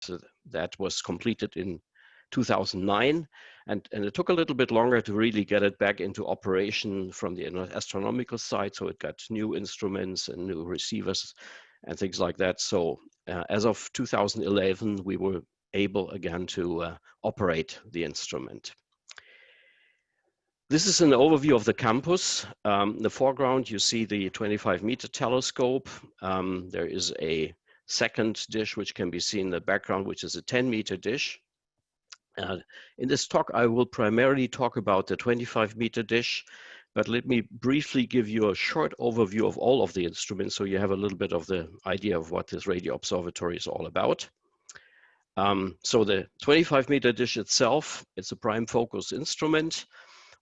So that was completed in 2009, and it took a little bit longer to really get it back into operation from the astronomical side. So it got new instruments and new receivers and things like that. So as of 2011, we were able again to operate the instrument. This is an overview of the campus. In the foreground, you see the 25-meter telescope. There is a second dish which can be seen in the background, which is a 10-meter dish. In this talk, I will primarily talk about the 25-meter dish, but let me briefly give you a short overview of all of the instruments so you have a little bit of the idea of what this radio observatory is all about. So the 25-meter dish itself, it's a prime focus instrument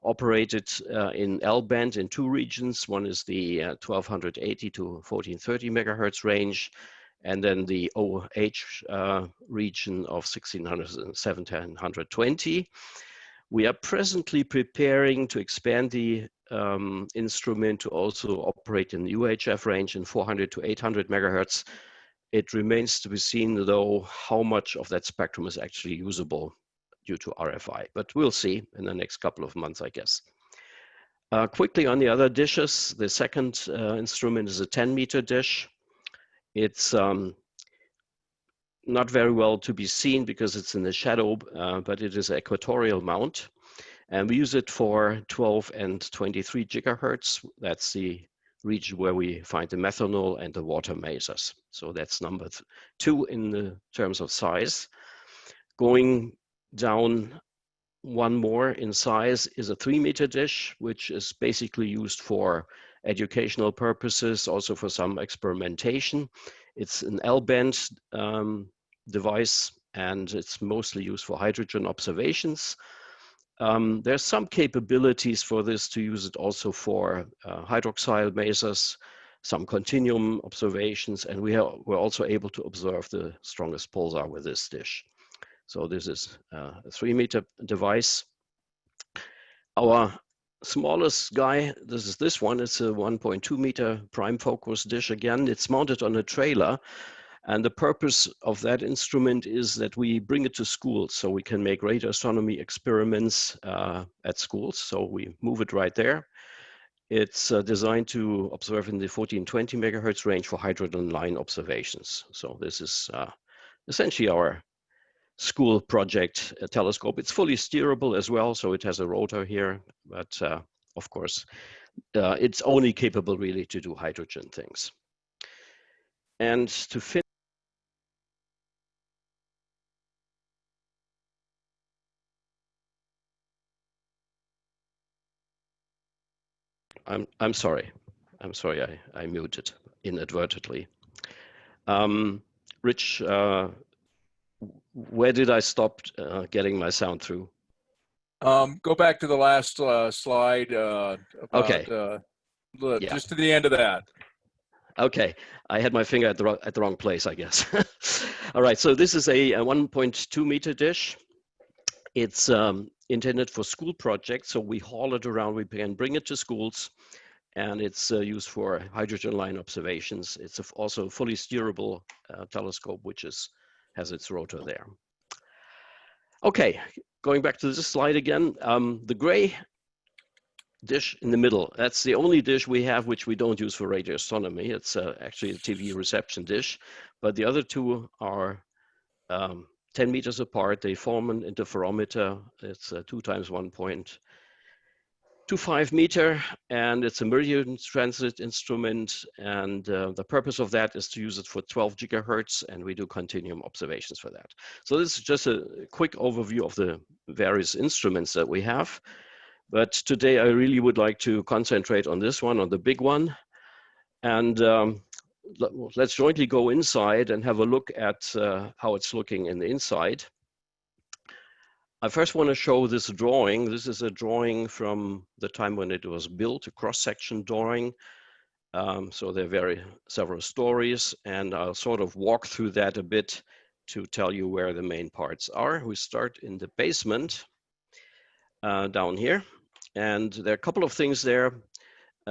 operated in L-band in two regions. One is the 1280 to 1430 megahertz range, and then the OH region of 1600 and 1720. We are presently preparing to expand the instrument to also operate in the UHF range in 400 to 800 megahertz. It remains to be seen, though, how much of that spectrum is actually usable due to RFI, but we'll see in the next couple of months, I guess. Quickly on the other dishes, the second instrument is a 10-meter dish. It's not very well to be seen because it's in the shadow, but it is an equatorial mount. And we use it for 12 and 23 gigahertz. That's the region where we find the methanol and the water masers. So that's number 2 in the terms of size. Going down one more in size is a 3-meter dish, which is basically used for educational purposes, also for some experimentation. It's an L-band device, and it's mostly used for hydrogen observations. There's some capabilities for this to use it also for hydroxyl masers, some continuum observations, and we're also able to observe the strongest pulsar with this dish. So this is a 3-meter device. Our smallest guy, this one, it's a 1.2 meter prime focus dish. Again, it's mounted on a trailer. And the purpose of that instrument is that we bring it to schools so we can make radio astronomy experiments at schools. So we move it right there. It's designed to observe in the 1420 megahertz range for hydrogen line observations. So this is essentially our school project telescope. It's fully steerable as well, so it has a rotor here, but of course, it's only capable really to do hydrogen things. And to finish, I'm sorry, I muted inadvertently. Rich, where did I stop getting my sound through? Go back to the last slide. Okay. Just to the end of that. Okay, I had my finger at the wrong place, I guess. All right, so this is a 1.2 meter dish. It's intended for school projects, so we haul it around. We can bring it to schools, and it's used for hydrogen line observations. It's also a fully steerable telescope, which has its rotor there. Okay, going back to this slide again, the gray dish in the middle, that's the only dish we have which we don't use for radio astronomy. It's actually a TV reception dish, but the other two are 10 meters apart. They form an interferometer. It's 2 times 1.25 meter, and it's a meridian transit instrument, and the purpose of that is to use it for 12 gigahertz, and we do continuum observations for that. So this is just a quick overview of the various instruments that we have. But today I really would like to concentrate on this one, on the big one. And let's jointly go inside and have a look at how it's looking in the inside. I first want to show this drawing. This is a drawing from the time when it was built, a cross-section drawing. So there are several stories, and I'll sort of walk through that a bit to tell you where the main parts are. We start in the basement down here. And there are a couple of things there.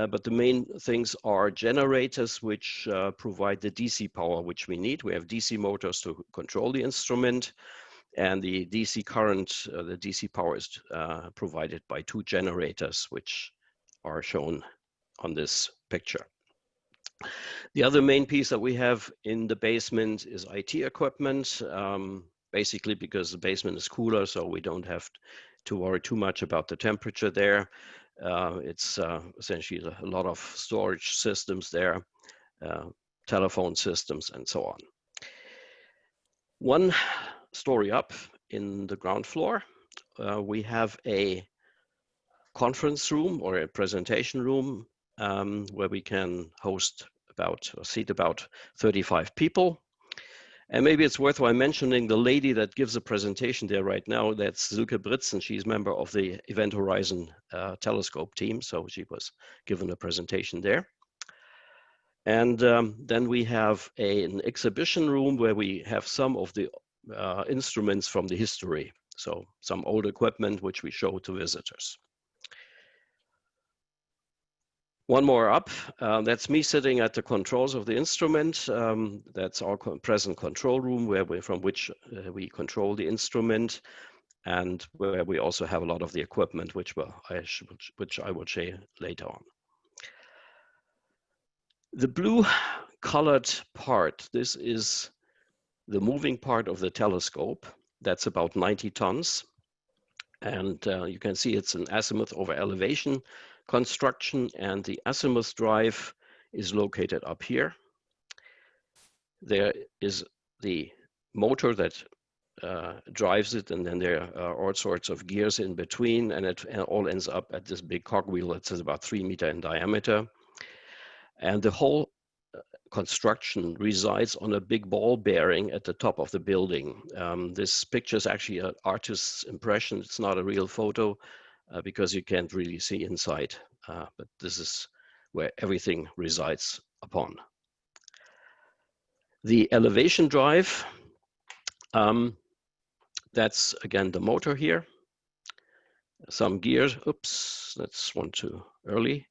but the main things are generators which provide the DC power which we need. We have DC motors to control the instrument, and the DC current, the DC power is provided by 2 generators which are shown on this picture. The other main piece that we have in the basement is IT equipment, basically because the basement is cooler, so we don't have to worry too much about the temperature there. It's essentially a lot of storage systems there, telephone systems, and so on. One story up in the ground floor, we have a conference room or a presentation room where we can host seat about 35 people. And maybe it's worthwhile mentioning the lady that gives a presentation there right now. That's Silke Britzen. She's a member of the Event Horizon telescope team, so she was given a presentation there. And then we have an exhibition room where we have some of the instruments from the history. So some old equipment which we show to visitors. One more up, that's me sitting at the controls of the instrument. That's our present control room from which we control the instrument, and where we also have a lot of the equipment which I will show later on. The blue colored part, this is the moving part of the telescope. That's about 90 tons. And you can see it's an azimuth over elevation construction, and the azimuth drive is located up here. There is the motor that drives it, and then there are all sorts of gears in between, and it all ends up at this big cogwheel that's about 3 meters in diameter. And the whole construction resides on a big ball bearing at the top of the building. This picture is actually an artist's impression. It's not a real photo because you can't really see inside, but this is where everything resides upon. The elevation drive, that's again the motor here. Some gears, oops, that's one too early.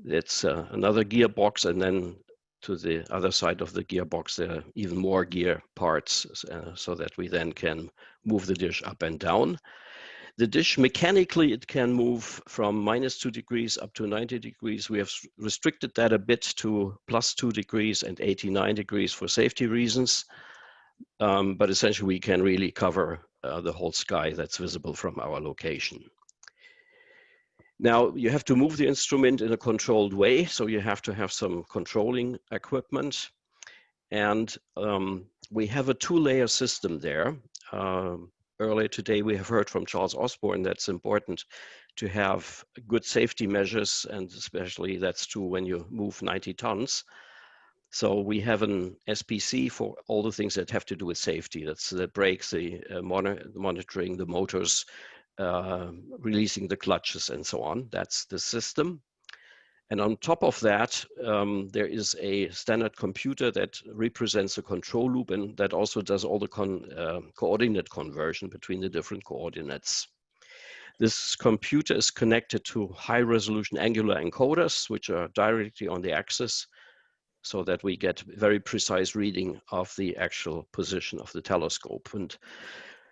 That's another gearbox, and then to the other side of the gearbox, there are even more gear parts so that we then can move the dish up and down. The dish, mechanically, it can move from -2 degrees up to 90 degrees. We have restricted that a bit to +2 degrees and 89 degrees for safety reasons. But essentially, we can really cover the whole sky that's visible from our location. Now, you have to move the instrument in a controlled way, so you have to have some controlling equipment. And we have a 2-layer system there. Earlier today, we have heard from Charles Osborne that's important to have good safety measures, and especially that's true when you move 90 tons. So we have an SPC for all the things that have to do with safety. That's the brakes, the monitoring the motors, releasing the clutches, and so on. That's the system. And on top of that, there is a standard computer that represents a control loop, and that also does all the coordinate conversion between the different coordinates. This computer is connected to high-resolution angular encoders, which are directly on the axis, so that we get very precise reading of the actual position of the telescope. And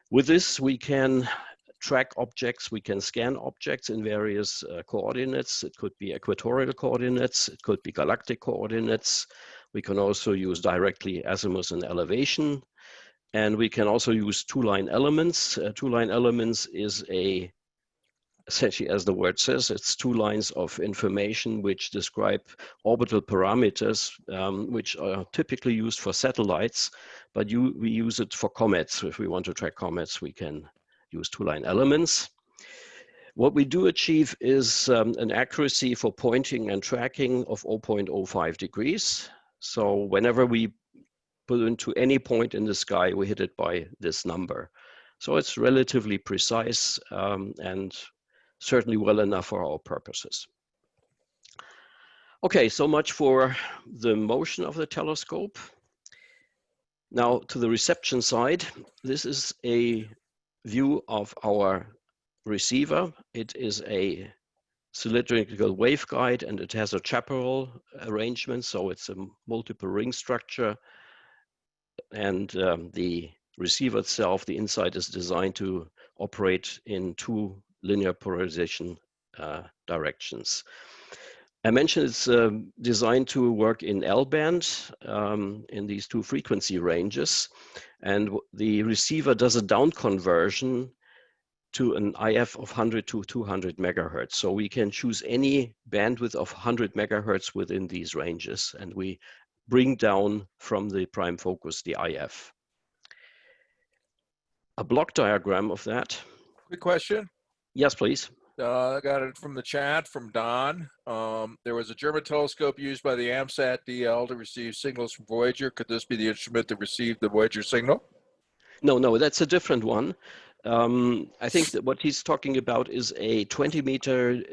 with this, we can track objects, we can scan objects in various coordinates. It could be equatorial coordinates, it could be galactic coordinates. We can also use directly azimuth and elevation. And we can also use two-line elements. Two-line elements is essentially, as the word says, it's 2 lines of information which describe orbital parameters, which are typically used for satellites, but we use it for comets. If we want to track comets, we can use 2-line elements. What we do achieve is an accuracy for pointing and tracking of 0.05 degrees. So whenever we put into any point in the sky, we hit it by this number. So it's relatively precise and certainly well enough for our purposes. Okay, so much for the motion of the telescope. Now to the reception side, this is a view of our receiver. It is a cylindrical waveguide, and it has a chaparral arrangement, so it's a multiple ring structure. And the receiver itself, the inside is designed to operate in 2 linear polarization directions. I mentioned it's designed to work in L-band in these 2 frequency ranges. And the receiver does a down conversion to an IF of 100 to 200 megahertz. So we can choose any bandwidth of 100 megahertz within these ranges, and we bring down from the prime focus the IF. A block diagram of that. Quick question. Yes, please. I got it from the chat from Don. There was a German telescope used by the AMSAT DL to receive signals from Voyager. Could this be the instrument that received the Voyager signal? No, that's a different one. I think that what he's talking about is a 20-meter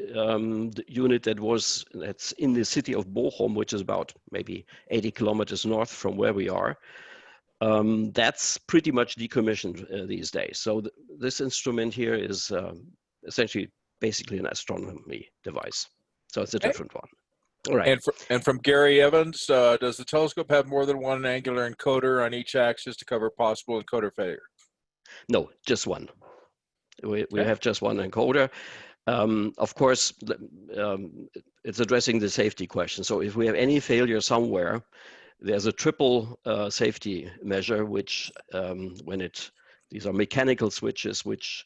unit that's in the city of Bochum, which is about maybe 80 kilometers north from where we are. That's pretty much decommissioned these days. So this instrument here is essentially basically an astronomy device. So it's a different one. All right. And from Gary Evans, does the telescope have more than one angular encoder on each axis to cover possible encoder failure? No, just one. We have just one encoder. Of course, it's addressing the safety question. So if we have any failure somewhere, there's a triple safety measure, which these are mechanical switches, which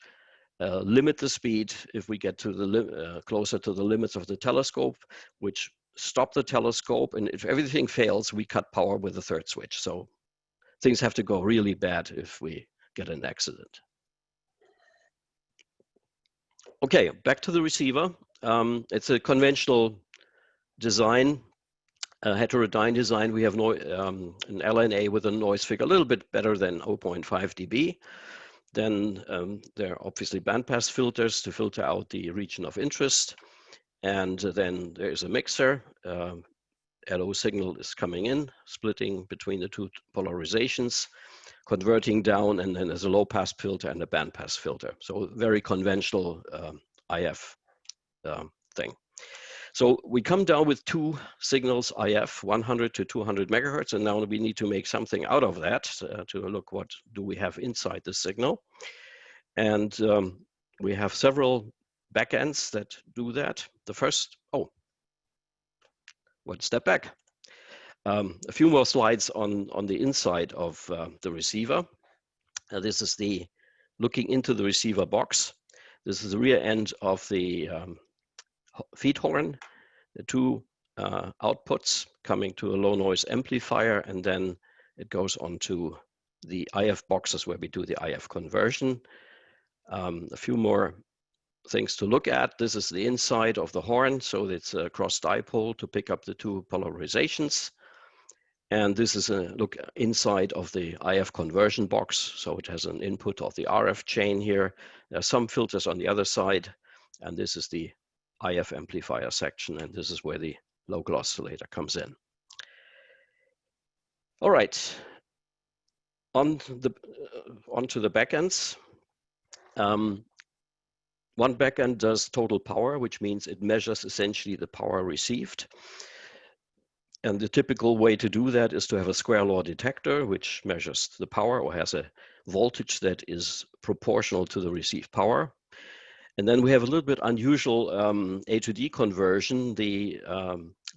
limit the speed if we get to closer to the limits of the telescope, which stop the telescope, and if everything fails, we cut power with the third switch. So things have to go really bad if we get an accident. Okay, back to the receiver. It's a conventional design, a heterodyne design. We have an LNA with a noise figure a little bit better than 0.5 dB. Then there are obviously bandpass filters to filter out the region of interest. And then there's a mixer. LO signal is coming in, splitting between the 2 polarizations, converting down, and then there's a low pass filter and a band pass filter. So very conventional IF thing. So we come down with 2 signals IF, 100 to 200 megahertz, and now we need to make something out of that to look what do we have inside the signal. And we have several backends that do that. The first, one step back. A few more slides on the inside of the receiver. This is looking into the receiver box. This is the rear end of the feed horn, the 2 outputs coming to a low noise amplifier, and then it goes on to the IF boxes where we do the IF conversion. A few more things to look at. This is the inside of the horn, so it's a cross dipole to pick up the 2 polarizations. And this is a look inside of the IF conversion box. So it has an input of the RF chain here. There are some filters on the other side. And this is the IF amplifier section. And this is where the local oscillator comes in. All right. Onto the backends. One backend does total power, which means it measures essentially the power received. And the typical way to do that is to have a square law detector, which measures the power or has a voltage that is proportional to the received power. And then we have a little bit unusual A to D conversion. The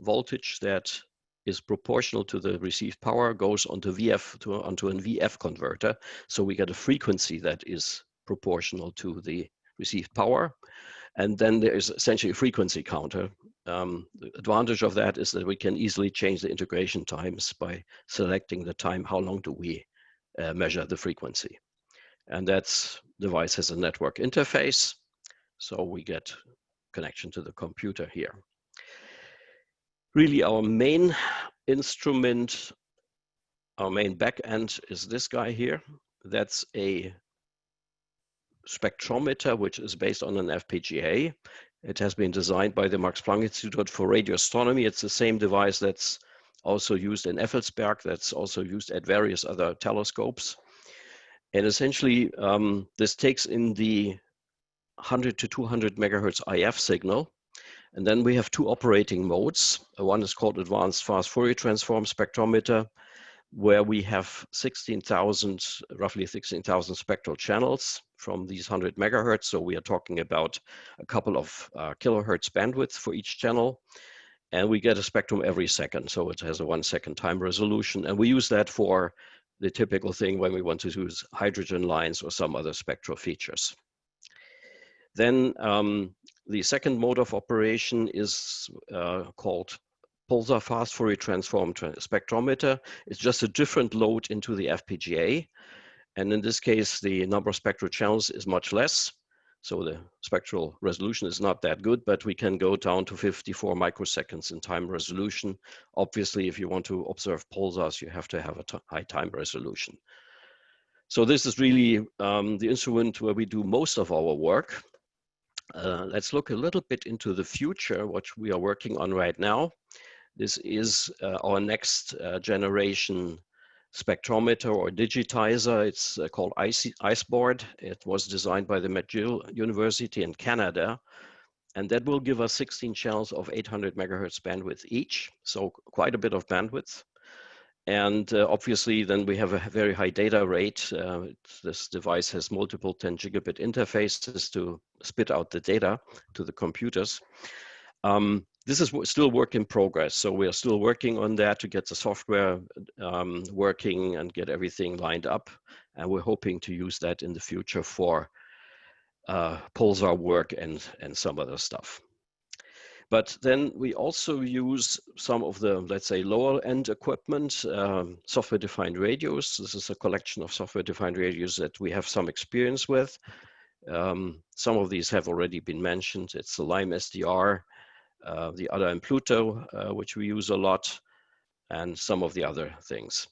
voltage that is proportional to the received power goes onto onto an VF converter. So we get a frequency that is proportional to the received power. And then there is essentially a frequency counter. The advantage of that is that we can easily change the integration times by selecting the time, how long do we measure the frequency. And that device has a network interface. So we get connection to the computer here. Really our main instrument, our main backend is this guy here. That's a spectrometer, which is based on an FPGA. It has been designed by the Planck Institute for Radio Astronomy. It's the same device that's also used in Effelsberg, that's also used at various other telescopes. And essentially, this takes in the 100 to 200 megahertz IF signal, And then we have two operating modes. One is called Advanced Fast Fourier Transform Spectrometer, where we have 16,000, roughly 16,000 spectral channels from these 100 megahertz. So we are talking about a couple of kilohertz bandwidth for each channel. And we get a spectrum every second. So it has a 1 second time resolution. And we use that for the typical thing when we want to use hydrogen lines or some other spectral features. Then the second mode of operation is called PULSAR Fast Fourier Transform Spectrometer. It's just a different load into the FPGA. And in this case, the number of spectral channels is much less. So the spectral resolution is not that good, but we can go down to 54 microseconds in time resolution. Obviously, if you want to observe pulsars, you have to have a high time resolution. So this is really the instrument where we do most of our work. Let's look a little bit into the future, what we are working on right now. This is our next generation spectrometer or digitizer. It's called IceBoard. It was designed by the McGill University in Canada. And that will give us 16 channels of 800 megahertz bandwidth each. So quite a bit of bandwidth. And obviously, then we have a very high data rate. This device has multiple 10 gigabit interfaces to spit out the data to the computers. This is still work in progress. So we are still working on that to get the software working and get everything lined up. And we're hoping to use that in the future for pulsar work and some other stuff. But then we also use some of the, let's say, lower end equipment, software-defined radios. This is a collection of software-defined radios that we have some experience with. Some of these have already been mentioned. It's the Lime SDR, the other in Pluto, which we use a lot, and some of the other things.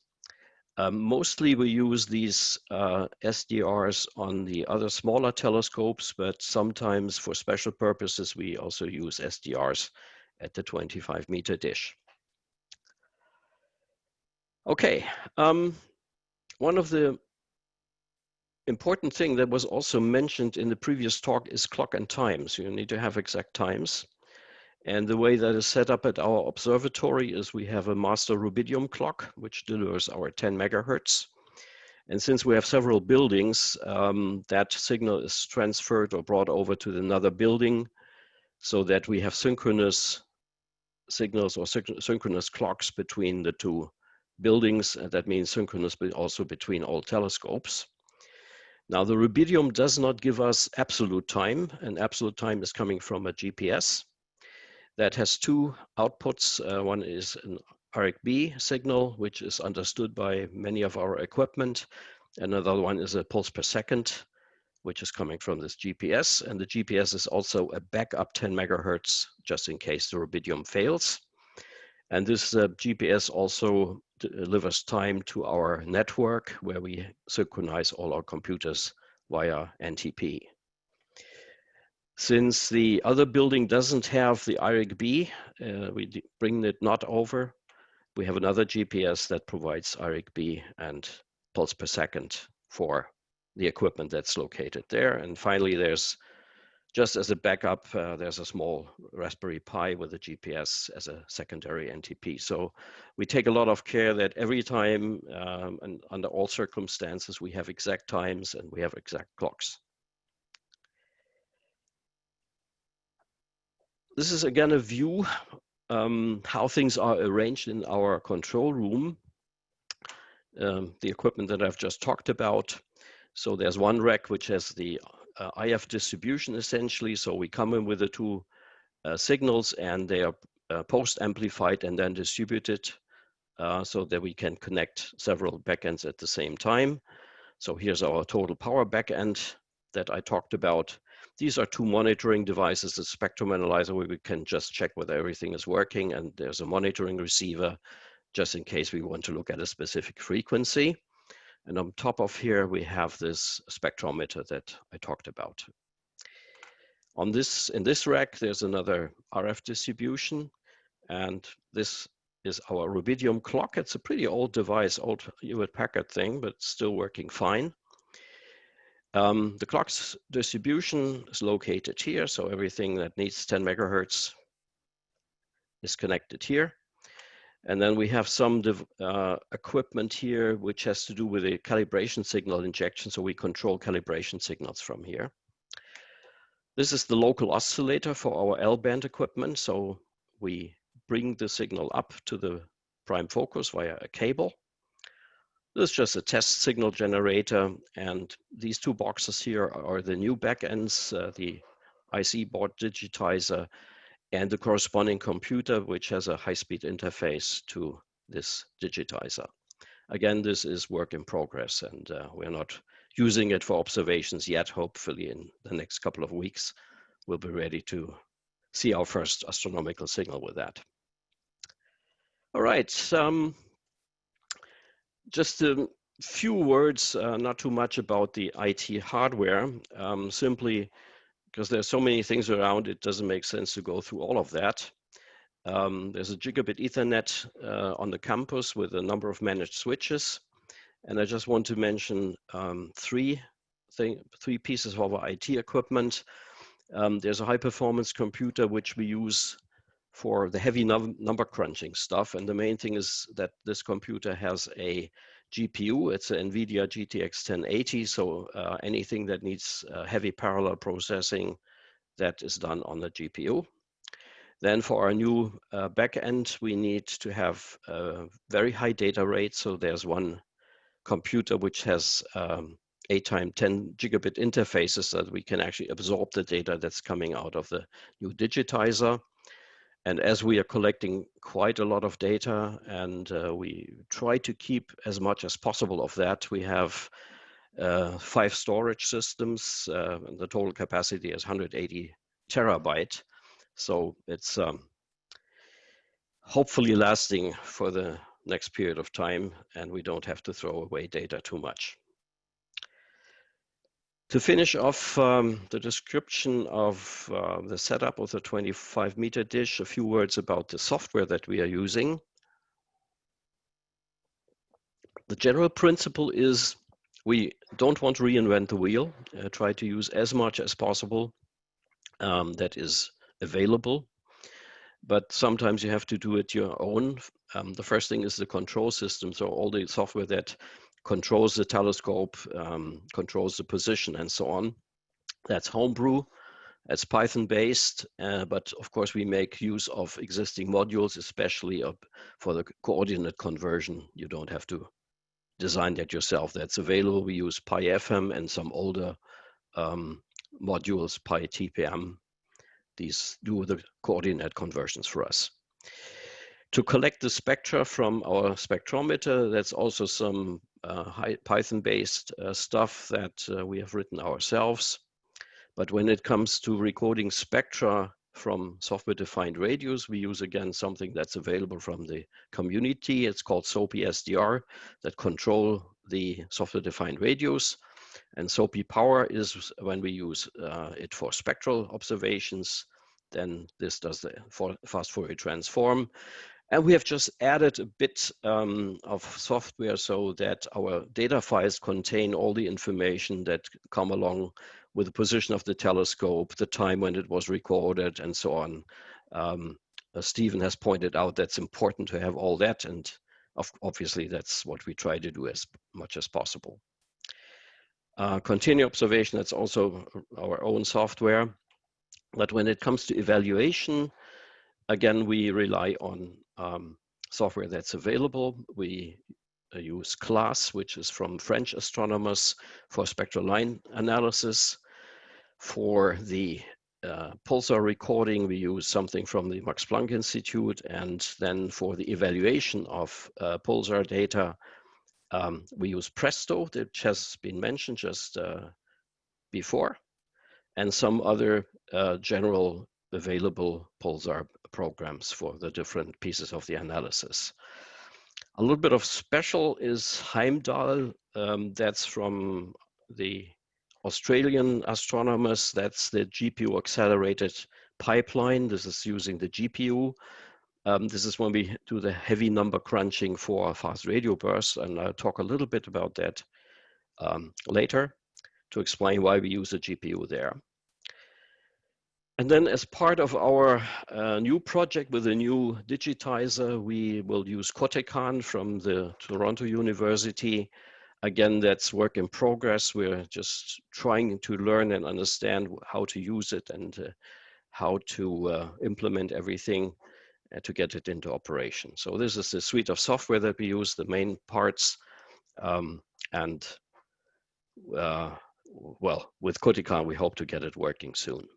Mostly we use these SDRs on the other smaller telescopes, but sometimes for special purposes, we also use SDRs at the 25-meter dish. Okay, one of the important things that was also mentioned in the previous talk is clock and time. So you need to have exact times. And the way that is set up at our observatory is we have a master rubidium clock, which delivers our 10 megahertz. And since we have several buildings, that signal is transferred or brought over to another building so that we have synchronous signals or synchronous clocks between the two buildings. And that means synchronous also between all telescopes. Now, the rubidium does not give us absolute time, and absolute time is coming from a GPS. That has two outputs. One is an RxB signal, which is understood by many of our equipment. Another one is a pulse per second, which is coming from this GPS. And the GPS is also a backup 10 megahertz, just in case the rubidium fails. And this GPS also delivers time to our network, where we synchronize all our computers via NTP. Since the other building doesn't have the RxB, we bring it not over. We have another GPS that provides RxB and pulse per second for the equipment that's located there. And finally, there's, just as a backup, there's a small Raspberry Pi with a GPS as a secondary NTP. So we take a lot of care that every time and under all circumstances, we have exact times and we have exact clocks. This is again a view how things are arranged in our control room. The equipment that I've just talked about. So there's one rack which has the IF distribution essentially. So we come in with the two signals and they are post amplified and then distributed so that we can connect several backends at the same time. So here's our total power backend that I talked about. These are two monitoring devices, a spectrum analyzer where we can just check whether everything is working, and there's a monitoring receiver just in case we want to look at a specific frequency. And on top of here, we have this spectrometer that I talked about. In this rack, there's another RF distribution, and this is our rubidium clock. It's a pretty old device, old Hewlett-Packard thing, but still working fine. The clock's distribution is located here, so everything that needs 10 megahertz is connected here. And then we have some equipment here which has to do with a calibration signal injection, so we control calibration signals from here. This is the local oscillator for our L-band equipment, so we bring the signal up to the prime focus via a cable. This is just a test signal generator, and these two boxes here are the new backends, the IC board digitizer, and the corresponding computer, which has a high-speed interface to this digitizer. Again, this is work in progress, and we're not using it for observations yet. Hopefully in the next couple of weeks, we'll be ready to see our first astronomical signal with that. All right, just a few words, not too much about the IT hardware, simply because there's so many things around, it doesn't make sense to go through all of that. There's a gigabit Ethernet on the campus with a number of managed switches. And I just want to mention three pieces of our IT equipment. There's a high performance computer which we use for the heavy number crunching stuff. And the main thing is that this computer has a GPU. It's an NVIDIA GTX 1080. So anything that needs heavy parallel processing, that is done on the GPU. Then for our new backend, we need to have a very high data rate. So there's one computer which has 8 times 10 gigabit interfaces so that we can actually absorb the data that's coming out of the new digitizer. And as we are collecting quite a lot of data and we try to keep as much as possible of that, we have 5 storage systems and the total capacity is 180 terabyte. So it's hopefully lasting for the next period of time and we don't have to throw away data too much. To finish off the description of the setup of the 25-meter dish, a few words about the software that we are using. The general principle is we don't want to reinvent the wheel, try to use as much as possible that is available, but sometimes you have to do it your own. The first thing is the control system, so all the software that controls the telescope, controls the position and so on. That's homebrew, that's Python based, but of course we make use of existing modules, especially for the coordinate conversion. You don't have to design that yourself. That's available. We use PyFM and some older modules, PyTPM. These do the coordinate conversions for us. To collect the spectra from our spectrometer, that's also some Python-based stuff that we have written ourselves. But when it comes to recording spectra from software-defined radios, we use again something that's available from the community. It's called SOPI SDR that control the software-defined radios. And SOPI Power is when we use it for spectral observations. Then this does the fast Fourier transform. And we have just added a bit of software so that our data files contain all the information that come along with the position of the telescope, the time when it was recorded, and so on. Stephen has pointed out that's important to have all that, and obviously that's what we try to do as much as possible. Continuous observation, that's also our own software. But when it comes to evaluation, again, we rely on software that's available. We use CLASS, which is from French astronomers for spectral line analysis. For the PULSAR recording, we use something from the Max Planck Institute. And then for the evaluation of PULSAR data, we use Presto, which has been mentioned just before, and some other general available PULSAR programs for the different pieces of the analysis. A little bit of special is Heimdall. That's from the Australian astronomers. That's the GPU accelerated pipeline. This is using the GPU. This is when we do the heavy number crunching for fast radio bursts, and I'll talk a little bit about that later to explain why we use a GPU there. And then as part of our new project with a new digitizer, we will use Kotekan from the Toronto University. Again, that's work in progress. We're just trying to learn and understand how to use it and how to implement everything to get it into operation. So this is the suite of software that we use, the main parts. And well, with Kotekan, we hope to get it working soon.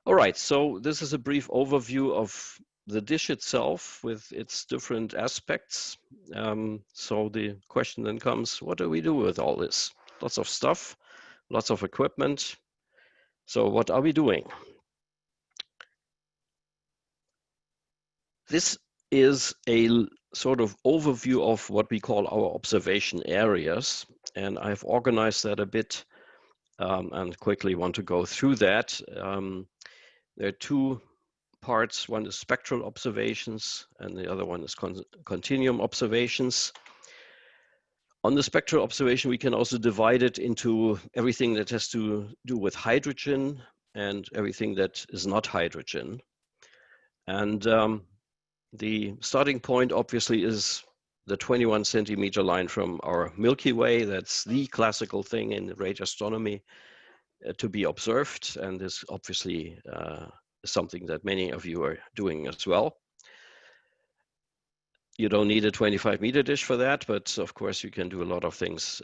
All right, so this is a brief overview of the dish itself with its different aspects. So the question then comes, what do we do with all this? Lots of stuff, lots of equipment. So what are we doing? This is a sort of overview of what we call our observation areas. And I've organized that a bit and quickly want to go through that. There are two parts. One is spectral observations, and the other one is continuum observations. On the spectral observation, we can also divide it into everything that has to do with hydrogen and everything that is not hydrogen. And the starting point, obviously, is the 21 centimeter line from our Milky Way. That's the classical thing in radio astronomy to be observed, and this obviously something that many of you are doing as well. You don't need a 25-meter dish for that, but of course you can do a lot of things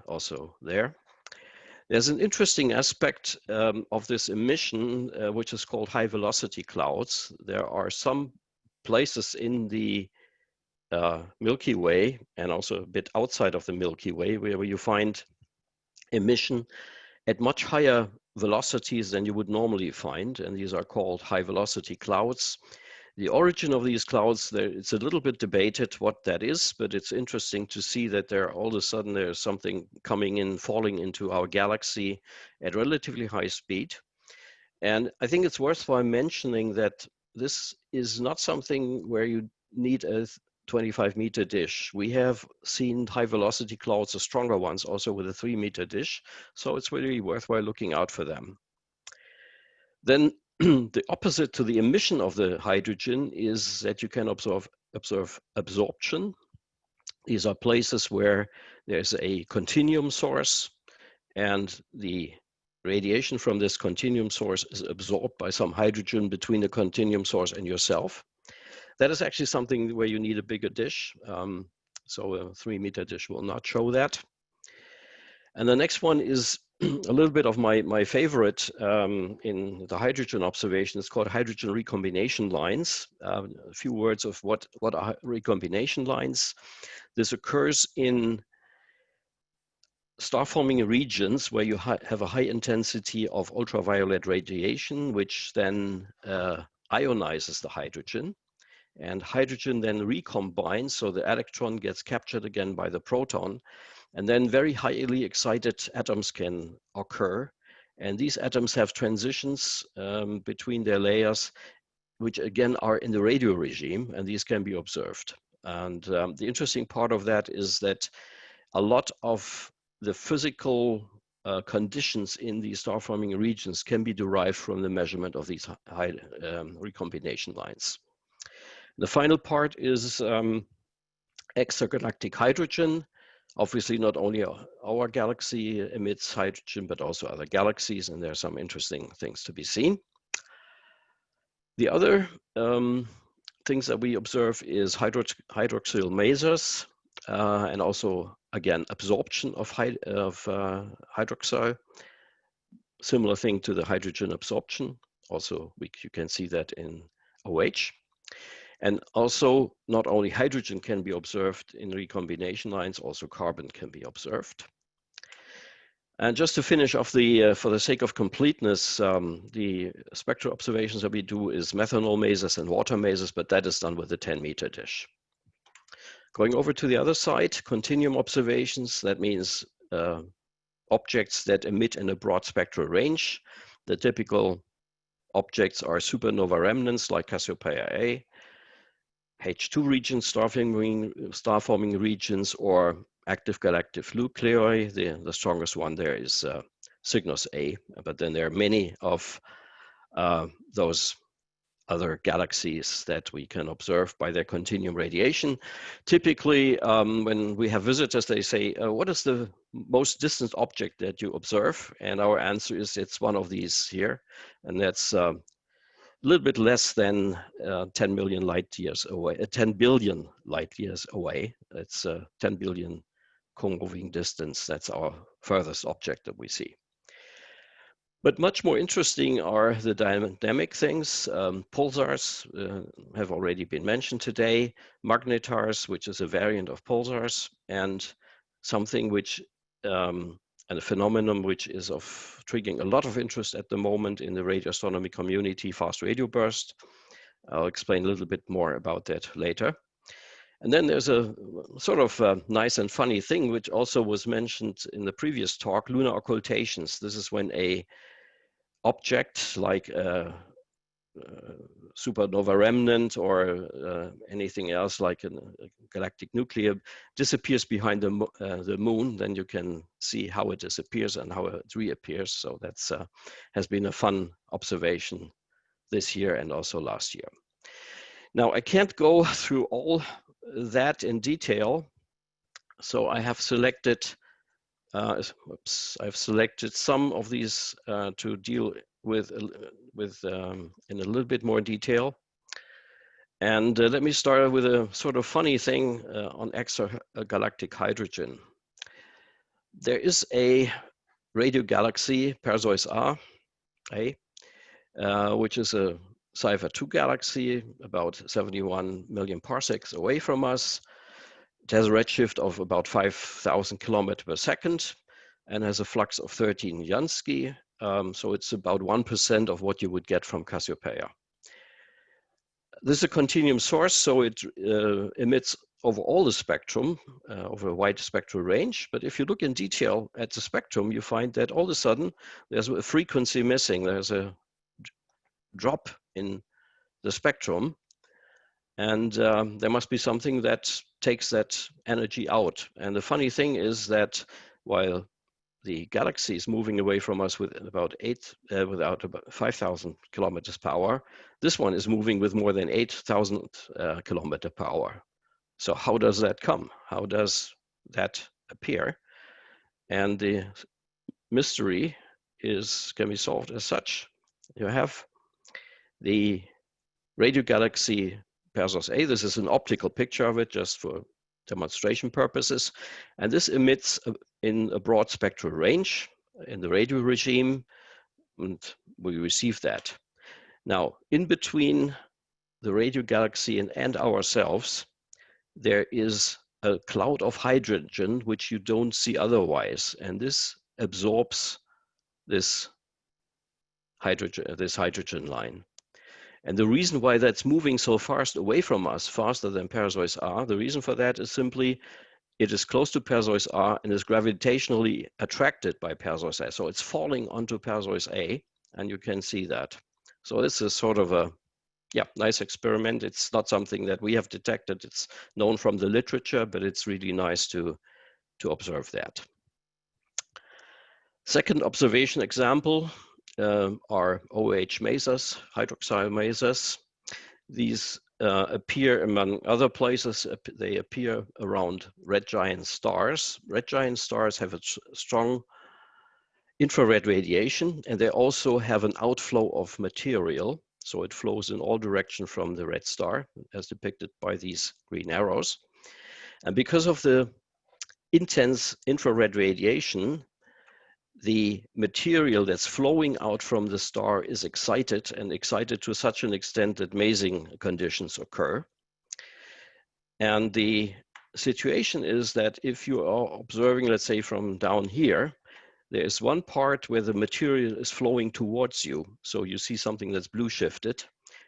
also there. There's an interesting aspect of this emission, which is called high velocity clouds. There are some places in the Milky Way and also a bit outside of the Milky Way where you find emission at much higher velocities than you would normally find, and these are called high velocity clouds. The origin of these clouds, it's a little bit debated what that is, but it's interesting to see that there all of a sudden there's something coming in, falling into our galaxy at relatively high speed. And I think it's worthwhile mentioning that this is not something where you need a 25-meter dish. We have seen high velocity clouds, the stronger ones, also with a 3-meter dish. So it's really worthwhile looking out for them. Then the opposite to the emission of the hydrogen is that you can observe absorption. These are places where there's a continuum source and the radiation from this continuum source is absorbed by some hydrogen between the continuum source and yourself. That is actually something where you need a bigger dish. So a 3-meter dish will not show that. And the next one is a little bit of my favorite in the hydrogen observation. It's called hydrogen recombination lines. A few words of what are recombination lines. This occurs in star-forming regions where you have a high intensity of ultraviolet radiation, which then ionizes the hydrogen. And hydrogen then recombines, so the electron gets captured again by the proton. And then very highly excited atoms can occur. And these atoms have transitions between their layers, which again are in the radio regime, and these can be observed. And the interesting part of that is that a lot of the physical conditions in these star-forming regions can be derived from the measurement of these high recombination lines. The final part is extragalactic hydrogen. Obviously, not only our galaxy emits hydrogen, but also other galaxies, and there are some interesting things to be seen. The other things that we observe is hydroxyl masers, and also, again, absorption of hydroxyl. Similar thing to the hydrogen absorption. Also, you can see that in OH. And also, not only hydrogen can be observed in recombination lines, also carbon can be observed. And just to finish off for the sake of completeness, the spectral observations that we do is methanol masers and water masers, but that is done with a 10-meter dish. Going over to the other side, continuum observations, that means objects that emit in a broad spectral range. The typical objects are supernova remnants like Cassiopeia A, H2 regions, star-forming regions, or active galactic nuclei. The strongest one there is Cygnus A, but then there are many of those other galaxies that we can observe by their continuum radiation. Typically, when we have visitors, they say, what is the most distant object that you observe? And our answer is, it's one of these here. And that's a little bit less than 10 million light years away, 10 billion light years away. It's 10 billion co-moving distance. That's our furthest object that we see. But much more interesting are the dynamic things. Pulsars have already been mentioned today. Magnetars, which is a variant of pulsars, and something which, and a phenomenon which is of triggering a lot of interest at the moment in the radio astronomy community, fast radio burst. I'll explain a little bit more about that later. And then there's a sort of nice and funny thing, which also was mentioned in the previous talk, lunar occultations. This is when a object like a supernova remnant or anything else like a galactic nucleus disappears behind the moon, then you can see how it disappears and how it reappears. So that's has been a fun observation this year and also last year. Now, I can't go through all that in detail, so I have selected I've selected some of these to deal with in a little bit more detail. And let me start with a sort of funny thing on extragalactic hydrogen. There is a radio galaxy, Perseus A, which is a Cipher 2 galaxy, about 71 million parsecs away from us. It has a redshift of about 5,000 kilometers per second and has a flux of 13 Jansky. So it's about 1% of what you would get from Cassiopeia. This is a continuum source, so it emits over all the spectrum, over a wide spectral range. But if you look in detail at the spectrum, you find that all of a sudden there's a frequency missing. There's a drop in the spectrum. And there must be something that takes that energy out. And the funny thing is that while the galaxy is moving away from us with about 5,000 kilometers per hour, this one is moving with more than 8,000 kilometers per hour. So how does that come? How does that appear? And the mystery can be solved as such. You have the radio galaxy Perseus A. This is an optical picture of it just for demonstration purposes. And this emits in a broad spectral range in the radio regime, and we receive that. Now, in between the radio galaxy and ourselves, there is a cloud of hydrogen, which you don't see otherwise. And this absorbs this hydrogen line. And the reason why that's moving so fast away from us, faster than Perseus A, the reason for that is simply it is close to Perseus A and is gravitationally attracted by Perseus A. So it's falling onto Perseus A, and you can see that. So this is sort of a nice experiment. It's not something that we have detected. It's known from the literature, but it's really nice to observe that. Second observation example are OH masers, hydroxyl masers. These appear among other places. They appear around red giant stars. Red giant stars have a strong infrared radiation, and they also have an outflow of material. So it flows in all directions from the red star, as depicted by these green arrows. And because of the intense infrared radiation, the material that's flowing out from the star is excited to such an extent that amazing conditions occur. And the situation is that if you are observing, let's say from down here, there is one part where the material is flowing towards you. So you see something that's blue shifted.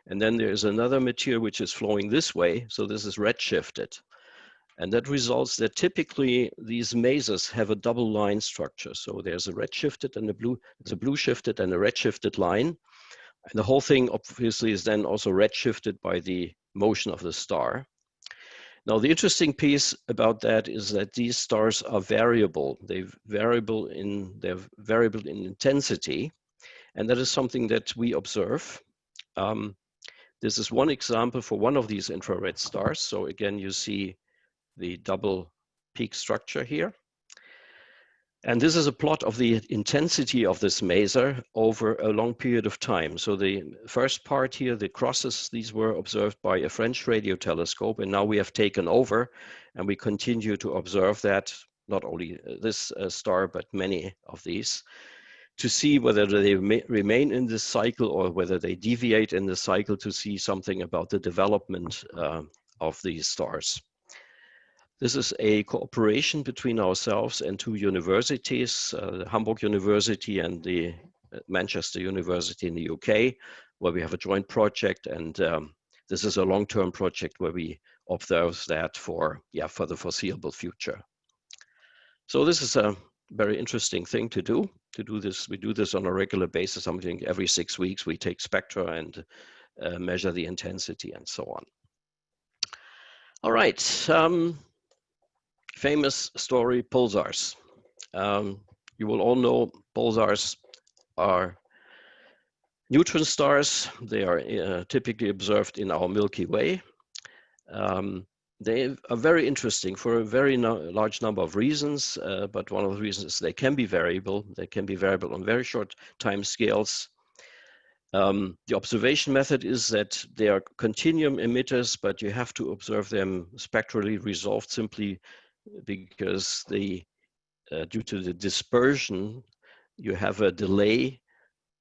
And then there is another material which is flowing this way. So this is red shifted. And that results that typically these masers have a double line structure. So there's a red shifted and a blue, it's a blue shifted and a red shifted line. And the whole thing obviously is then also red shifted by the motion of the star. Now, the interesting piece about that is that these stars are variable. They're variable in intensity. And that is something that we observe. This is one example for one of these infrared stars. So again, you see the double peak structure here. And this is a plot of the intensity of this maser over a long period of time. So the first part here, the crosses, these were observed by a French radio telescope, and now we have taken over and we continue to observe that, not only this star, but many of these, to see whether they remain in this cycle or whether they deviate in the cycle, to see something about the development of these stars. This is a cooperation between ourselves and two universities, the Hamburg University and the Manchester University in the UK, where we have a joint project. And this is a long-term project where we observe that for the foreseeable future. So this is a very interesting thing to do this. We do this on a regular basis. Something every 6 weeks, we take spectra and measure the intensity and so on. All right. Famous story, pulsars. You will all know pulsars are neutron stars. They are typically observed in our Milky Way. They are very interesting for a very large number of reasons, but one of the reasons is they can be variable. They can be variable on very short time scales. The observation method is that they are continuum emitters, but you have to observe them spectrally resolved simply because due to the dispersion, you have a delay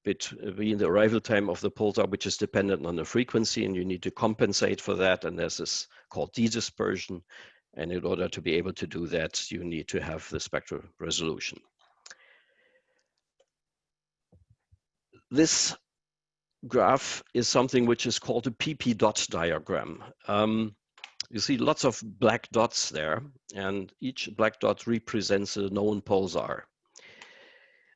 between the arrival time of the pulsar, which is dependent on the frequency, and you need to compensate for that. And this is called dispersion. And in order to be able to do that, you need to have the spectral resolution. This graph is something which is called a PP dot diagram. You see lots of black dots there, and each black dot represents a known pulsar.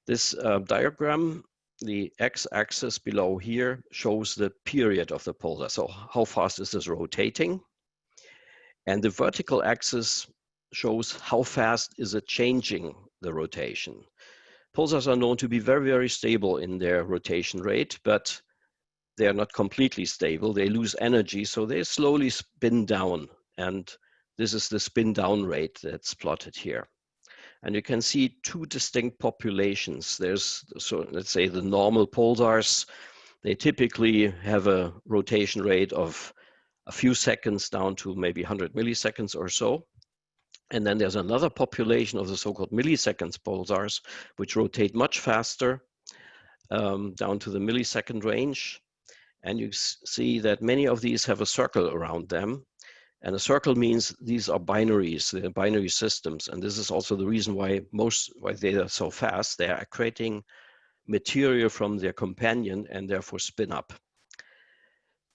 This diagram, the x-axis below here, shows the period of the pulsar. So how fast is this rotating? And the vertical axis shows how fast is it changing the rotation. Pulsars are known to be very, very stable in their rotation rate, but they are not completely stable. They lose energy, so they slowly spin down. And this is the spin down rate that's plotted here. And you can see two distinct populations. There's, so let's say, the normal pulsars. They typically have a rotation rate of a few seconds down to maybe 100 milliseconds or so. And then there's another population of the so-called milliseconds pulsars, which rotate much faster, down to the millisecond range. And you see that many of these have a circle around them. And a circle means these are binaries, they're binary systems. And this is also the reason why they are so fast. They are accreting material from their companion and therefore spin up.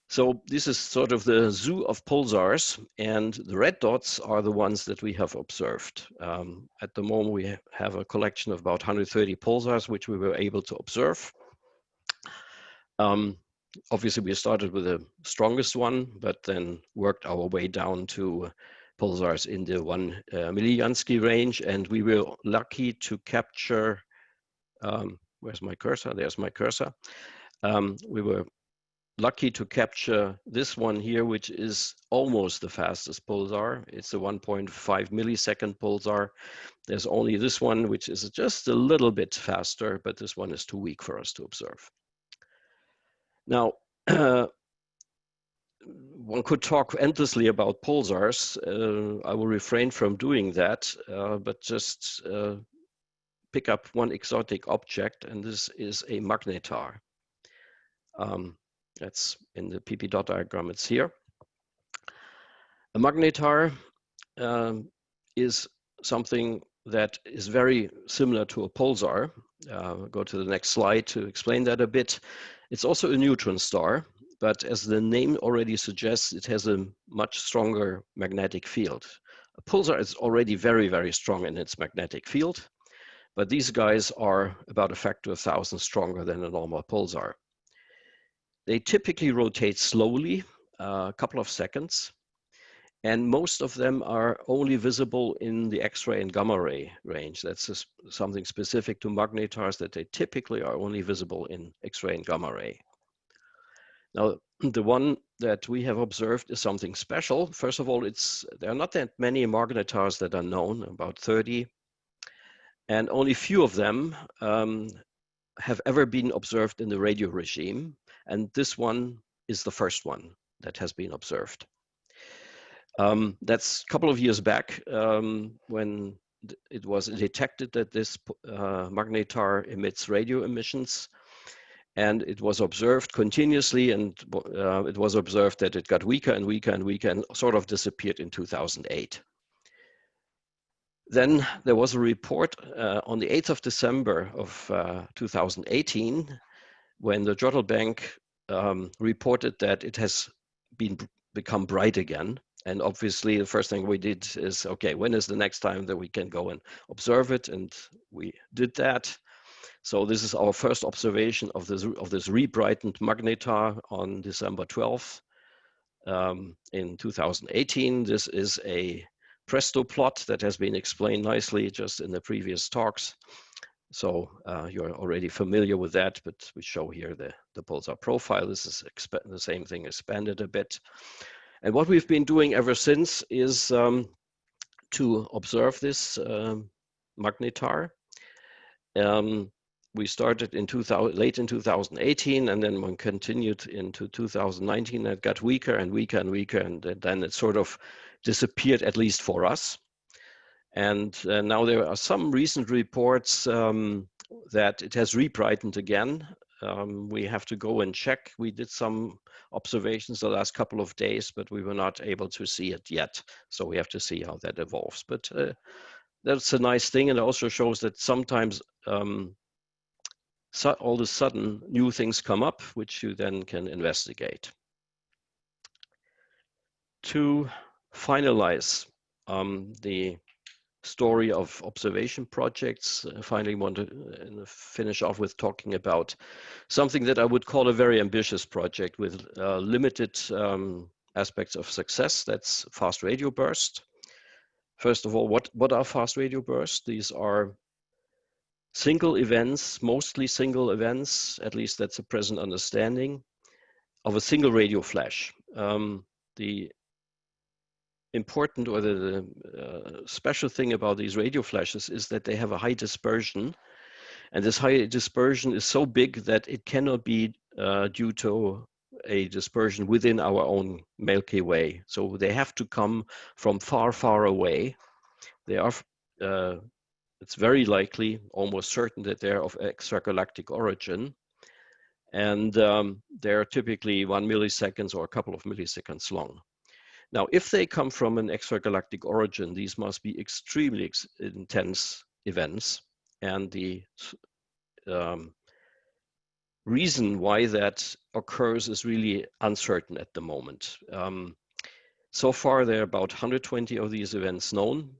So this is sort of the zoo of pulsars, and the red dots are the ones that we have observed. At the moment, we have a collection of about 130 pulsars, which we were able to observe. Obviously, we started with the strongest one, but then worked our way down to pulsars in the 1 millijansky range, and we were lucky to capture, where's my cursor? There's my cursor. We were lucky to capture this one here, which is almost the fastest pulsar. It's a 1.5 millisecond pulsar. There's only this one, which is just a little bit faster, but this one is too weak for us to observe. Now, one could talk endlessly about pulsars. I will refrain from doing that, but just pick up one exotic object, and this is a magnetar. That's in the PP dot diagram, it's here. A magnetar is something that is very similar to a pulsar. Go to the next slide to explain that a bit. It's also a neutron star, but as the name already suggests, it has a much stronger magnetic field. A pulsar is already very, very strong in its magnetic field, but these guys are about a factor of 1,000 stronger than a normal pulsar. They typically rotate slowly, a couple of seconds, And most of them are only visible in the X-ray and gamma ray range. That's something specific to magnetars, that they typically are only visible in X-ray and gamma ray. Now, the one that we have observed is something special. First of all, there are not that many magnetars that are known, about 30, and only few of them have ever been observed in the radio regime, and this one is the first one that has been observed. That's a couple of years back when it was detected that this magnetar emits radio emissions, and it was observed continuously, and it was observed that it got weaker and weaker and weaker and sort of disappeared in 2008. Then there was a report on the 8th of December of 2018 when the Jodl Bank reported that it has become bright again. And obviously the first thing we did is, okay, when is the next time that we can go and observe it? And we did that. So this is our first observation of this re-brightened magnetar on December 12th in 2018. This is a Presto plot that has been explained nicely just in the previous talks. So you're already familiar with that, but we show here the pulsar profile. This is the same thing expanded a bit. And what we've been doing ever since is to observe this magnetar. We started in late in 2018, and then one continued into 2019. It got weaker and weaker and weaker, and then it sort of disappeared, at least for us. And now there are some recent reports that it has re-brightened again. We have to go and check. We did some observations the last couple of days, but we were not able to see it yet. So we have to see how that evolves. But that's a nice thing. And it also shows that sometimes all of a sudden new things come up, which you then can investigate. To finalize the story of observation projects, I finally want to finish off with talking about something that I would call a very ambitious project with limited aspects of success. That's fast radio burst. First of all, what are fast radio bursts? These are single events, mostly single events, at least that's a present understanding, of a single radio flash. The important or the special thing about these radio flashes is that they have a high dispersion, and this high dispersion is so big that it cannot be due to a dispersion within our own Milky Way. So they have to come from far, far away. They are it's very likely, almost certain, that they're of extragalactic origin. And they're typically 1 millisecond or a couple of milliseconds long. Now, if they come from an extragalactic origin, these must be extremely intense events. And the reason why that occurs is really uncertain at the moment. So far, there are about 120 of these events known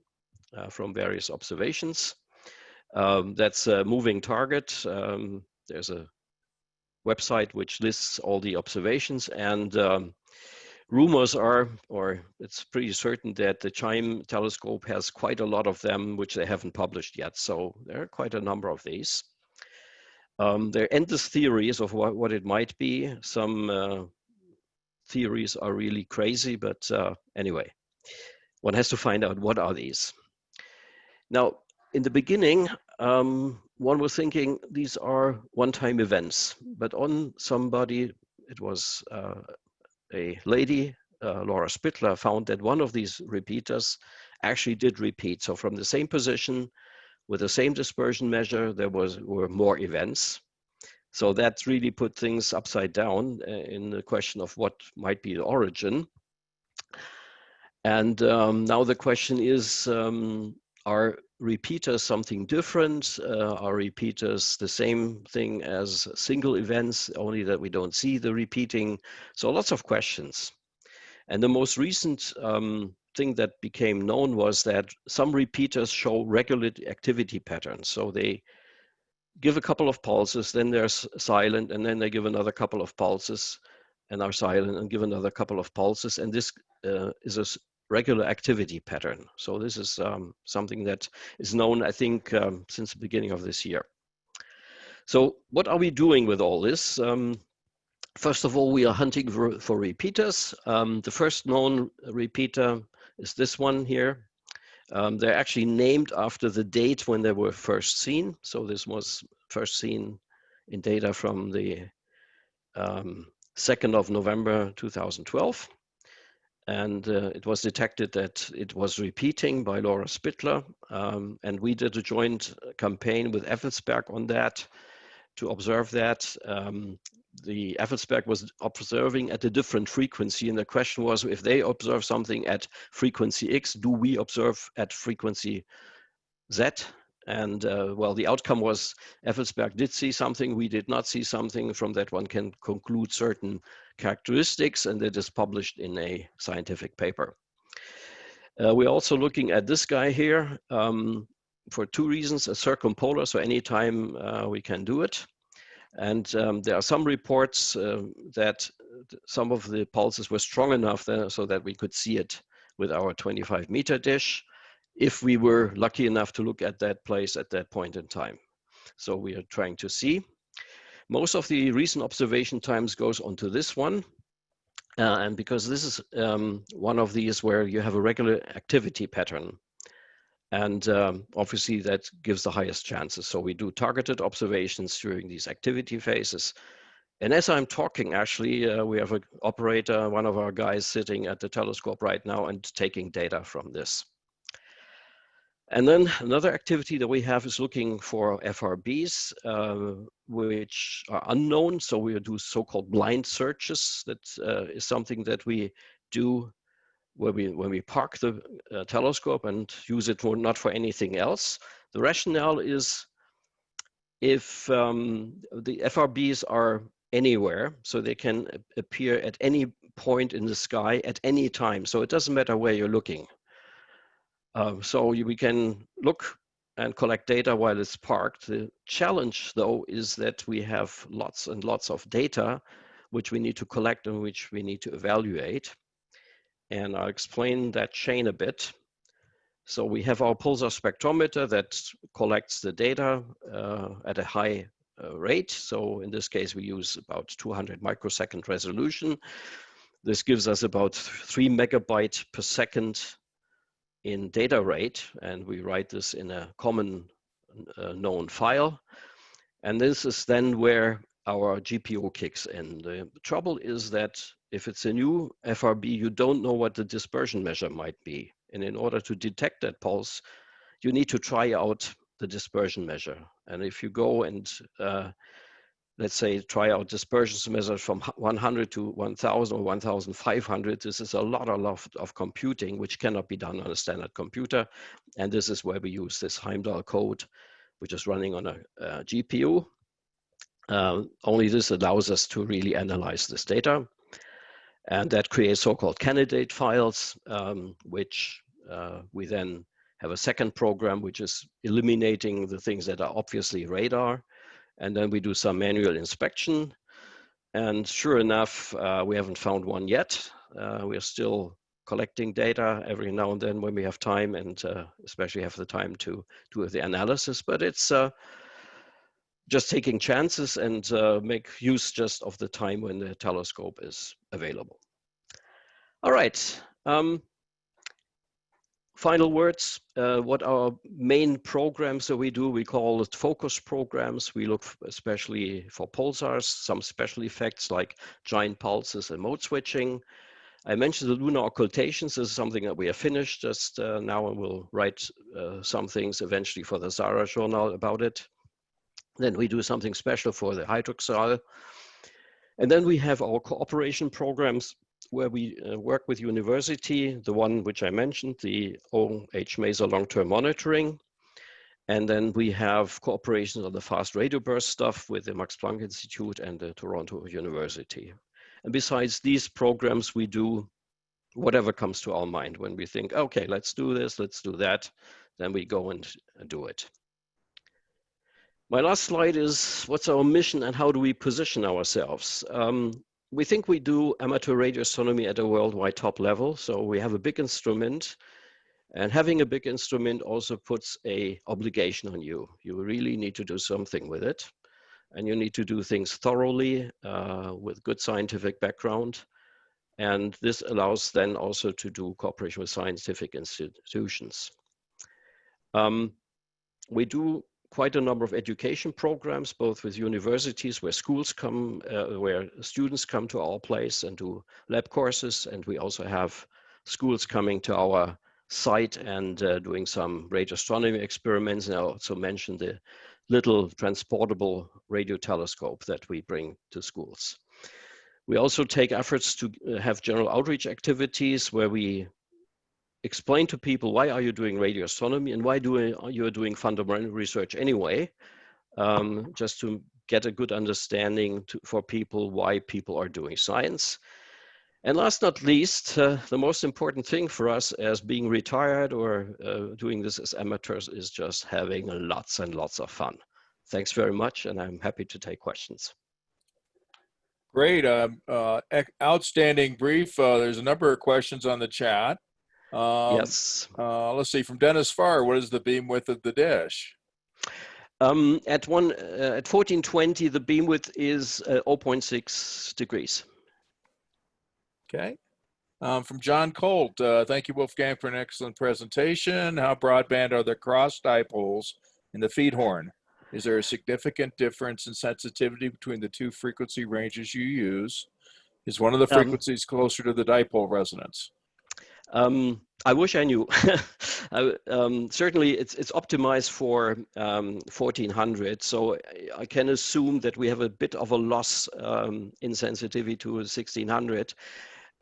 from various observations. That's a moving target. There's a website which lists all the observations, and rumors are, or it's pretty certain, that the CHIME telescope has quite a lot of them, which they haven't published yet. So there are quite a number of these. There are endless theories of what it might be. Some theories are really crazy, but anyway, one has to find out what are these. Now, in the beginning, one was thinking these are one-time events, but on somebody, it was a lady, Laura Spittler, found that one of these repeaters actually did repeat. So from the same position, with the same dispersion measure, there were more events. So that really put things upside down in the question of what might be the origin. And now the question is, are repeaters something different? Are repeaters the same thing as single events, only that we don't see the repeating? So lots of questions. And the most recent thing that became known was that some repeaters show regular activity patterns. So they give a couple of pulses, then they're silent, and then they give another couple of pulses and are silent and give another couple of pulses. And this is a regular activity pattern. So this is something that is known, I think, since the beginning of this year. So what are we doing with all this? First of all, we are hunting for repeaters. The first known repeater is this one here. They're actually named after the date when they were first seen. So this was first seen in data from the 2nd of November 2012. And it was detected that it was repeating by Laura Spittler. And we did a joint campaign with Effelsberg on that to observe that. The Effelsberg was observing at a different frequency. And the question was, if they observe something at frequency X, do we observe at frequency Z? And well, the outcome was Effelsberg did see something, we did not see something. From that one can conclude certain characteristics, and it is published in a scientific paper. We're also looking at this guy here for two reasons: a circumpolar, so anytime we can do it. And there are some reports that some of the pulses were strong enough there so that we could see it with our 25-meter dish, if we were lucky enough to look at that place at that point in time. So we are trying to see. Most of the recent observation times goes onto this one. And because this is one of these where you have a regular activity pattern. And obviously that gives the highest chances. So we do targeted observations during these activity phases. And as I'm talking, actually, we have an operator, one of our guys sitting at the telescope right now and taking data from this. And then another activity that we have is looking for FRBs, which are unknown. So we do so-called blind searches. That is something that we do when we park the telescope and use it not for anything else. The rationale is if the FRBs are anywhere, so they can appear at any point in the sky at any time. So it doesn't matter where you're looking. So we can look and collect data while it's parked. The challenge, though, is that we have lots and lots of data which we need to collect and which we need to evaluate. And I'll explain that chain a bit. So we have our PULSARS spectrometer that collects the data at a high rate. So in this case, we use about 200 microsecond resolution. This gives us about 3 megabytes per second in data rate, and we write this in a common known file. And this is then where our GPU kicks in. The trouble is that if it's a new FRB, you don't know what the dispersion measure might be. And in order to detect that pulse, you need to try out the dispersion measure. And if you go and let's say try out dispersion measures from 100 to 1000 or 1500, this is a lot of computing, which cannot be done on a standard computer. And this is where we use this Heimdall code, which is running on a GPU. Only this allows us to really analyze this data. And that creates so-called candidate files, which we then have a second program, which is eliminating the things that are obviously radar. And then we do some manual inspection. And sure enough, we haven't found one yet. We are still collecting data every now and then when we have time, and especially have the time to do the analysis. But it's just taking chances and make use just of the time when the telescope is available. All right. Final words, what our main programs that we do, we call it focus programs. We look especially for pulsars, some special effects like giant pulses and mode switching. I mentioned the lunar occultations. This is something that we have finished just now, and we'll write some things eventually for the SARA journal about it. Then we do something special for the hydroxyl. And then we have our cooperation programs where we work with university, the one which I mentioned, the OH Maser long-term monitoring. And then we have cooperations on the fast radio burst stuff with the Max Planck Institute and the Toronto University. And besides these programs, we do whatever comes to our mind. When we think, okay, let's do this, let's do that, then we go and do it. My last slide is what's our mission and how do we position ourselves? we think we do amateur radio astronomy at a worldwide top level. So we have a big instrument, and having a big instrument also puts a obligation on you. You really need to do something with it, and you need to do things thoroughly with good scientific background. And this allows then also to do cooperation with scientific institutions. We do quite a number of education programs, both with universities where schools come, where students come to our place and do lab courses. And we also have schools coming to our site and doing some radio astronomy experiments. And I also mentioned the little transportable radio telescope that we bring to schools. We also take efforts to have general outreach activities where we explain to people, why are you doing radio astronomy and why you are doing fundamental research anyway, just to get a good understanding for people why people are doing science. And last not least, the most important thing for us as being retired or doing this as amateurs is just having lots and lots of fun. Thanks very much, and I'm happy to take questions. Great, outstanding brief. There's a number of questions on the chat. Yes. Let's see, from Dennis Farr, what is the beam width of the dish? At 1420, the beam width is 0.6 degrees. Okay. From John Colt, thank you, Wolfgang, for an excellent presentation. How broadband are the cross dipoles in the feed horn? Is there a significant difference in sensitivity between the two frequency ranges you use? Is one of the frequencies closer to the dipole resonance? I wish I knew. Certainly, it's optimized for 1400, so I can assume that we have a bit of a loss in sensitivity to 1600.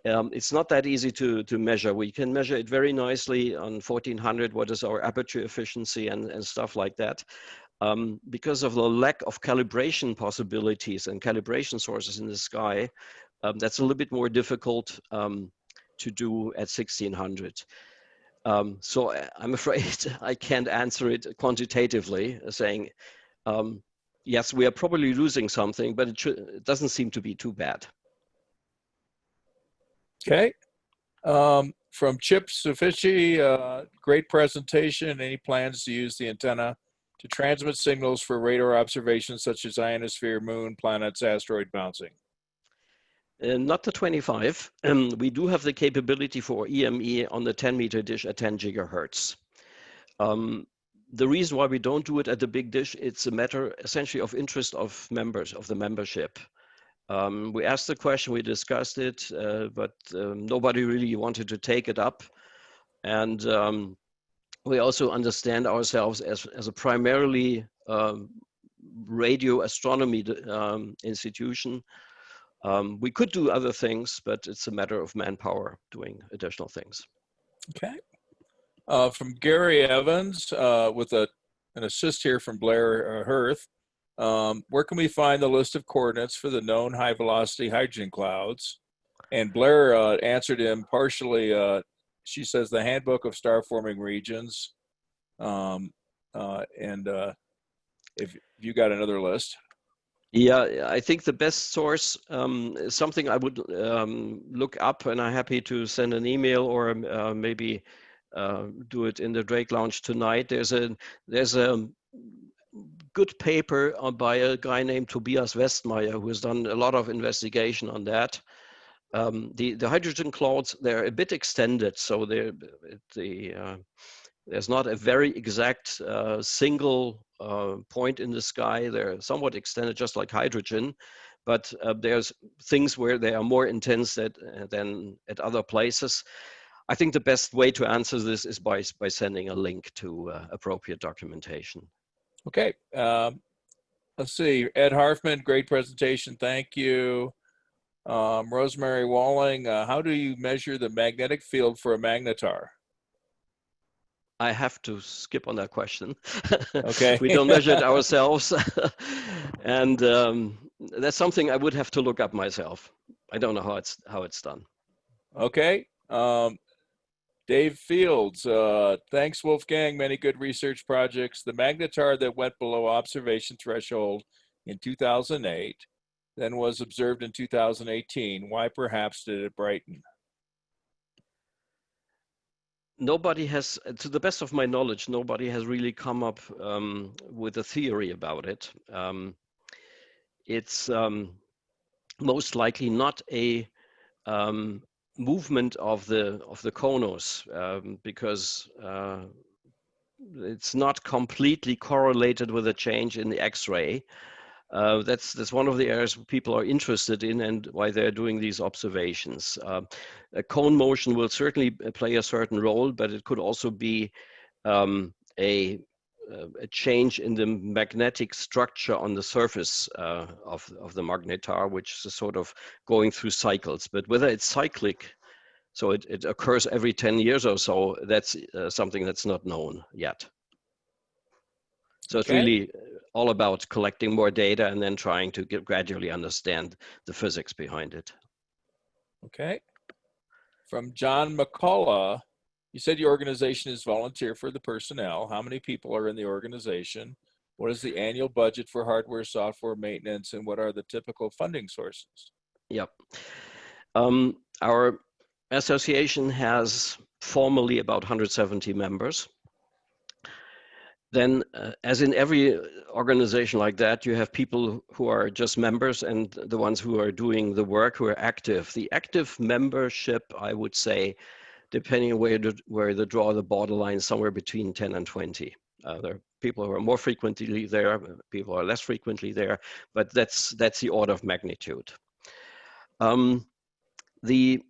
It's not that easy to measure. We can measure it very nicely on 1400, what is our aperture efficiency and stuff like that. Because of the lack of calibration possibilities and calibration sources in the sky, that's a little bit more difficult to do at 1600. So I'm afraid I can't answer it quantitatively, saying, yes, we are probably losing something, but it doesn't seem to be too bad. Okay. From Chip Suffici, great presentation. Any plans to use the antenna to transmit signals for radar observations such as ionosphere, moon, planets, asteroid bouncing? Not the 25. We do have the capability for EME on the 10-meter dish at 10 gigahertz. The reason why we don't do it at the big dish, it's a matter essentially of interest of members, of the membership. We asked the question, we discussed it, but nobody really wanted to take it up. And we also understand ourselves as a primarily radio astronomy institution. We could do other things, but it's a matter of manpower doing additional things. Okay. From Gary Evans, with an assist here from Blair Hirth, where can we find the list of coordinates for the known high velocity hydrogen clouds? And Blair answered him partially. She says the handbook of star forming regions. If you got another list. Yeah, I think the best source is something I would look up, and I'm happy to send an email or maybe do it in the Drake Lounge tonight. There's a good paper by a guy named Tobias Westmeyer who has done a lot of investigation on that. The hydrogen clouds, they're a bit extended, so there's not a very exact single point in the sky. They're somewhat extended, just like hydrogen, but there's things where they are more intense than at other places. I think the best way to answer this is by sending a link to appropriate documentation. Okay. Let's see. Ed Harfman, great presentation. Thank you. Rosemary Walling, how do you measure the magnetic field for a magnetar? I have to skip on that question. Okay. We don't measure it ourselves. And that's something I would have to look up myself. I don't know how it's done. Okay. Dave Fields, thanks, Wolfgang. Many good research projects. The magnetar that went below observation threshold in 2008, than was observed in 2018. Why perhaps did it brighten? Nobody has, to the best of my knowledge, nobody has really come up with a theory about it. It's most likely not a movement of the conos, because it's not completely correlated with a change in the X-ray. That's one of the areas people are interested in and why they're doing these observations. A cone motion will certainly play a certain role, but it could also be a change in the magnetic structure on the surface of the magnetar, which is sort of going through cycles. But whether it's cyclic, so it occurs every 10 years or so, that's something that's not known yet. So it's really all about collecting more data and then trying to gradually understand the physics behind it. Okay. From John McCullough, you said your organization is volunteer for the personnel. How many people are in the organization? What is the annual budget for hardware, software maintenance, and what are the typical funding sources? Yep. Our association has formally about 170 members. Then, as in every organization like that, you have people who are just members and the ones who are doing the work, who are active. The active membership, I would say, depending on where you draw the borderline, somewhere between 10 and 20. There are people who are more frequently there, people who are less frequently there, but that's the order of magnitude. The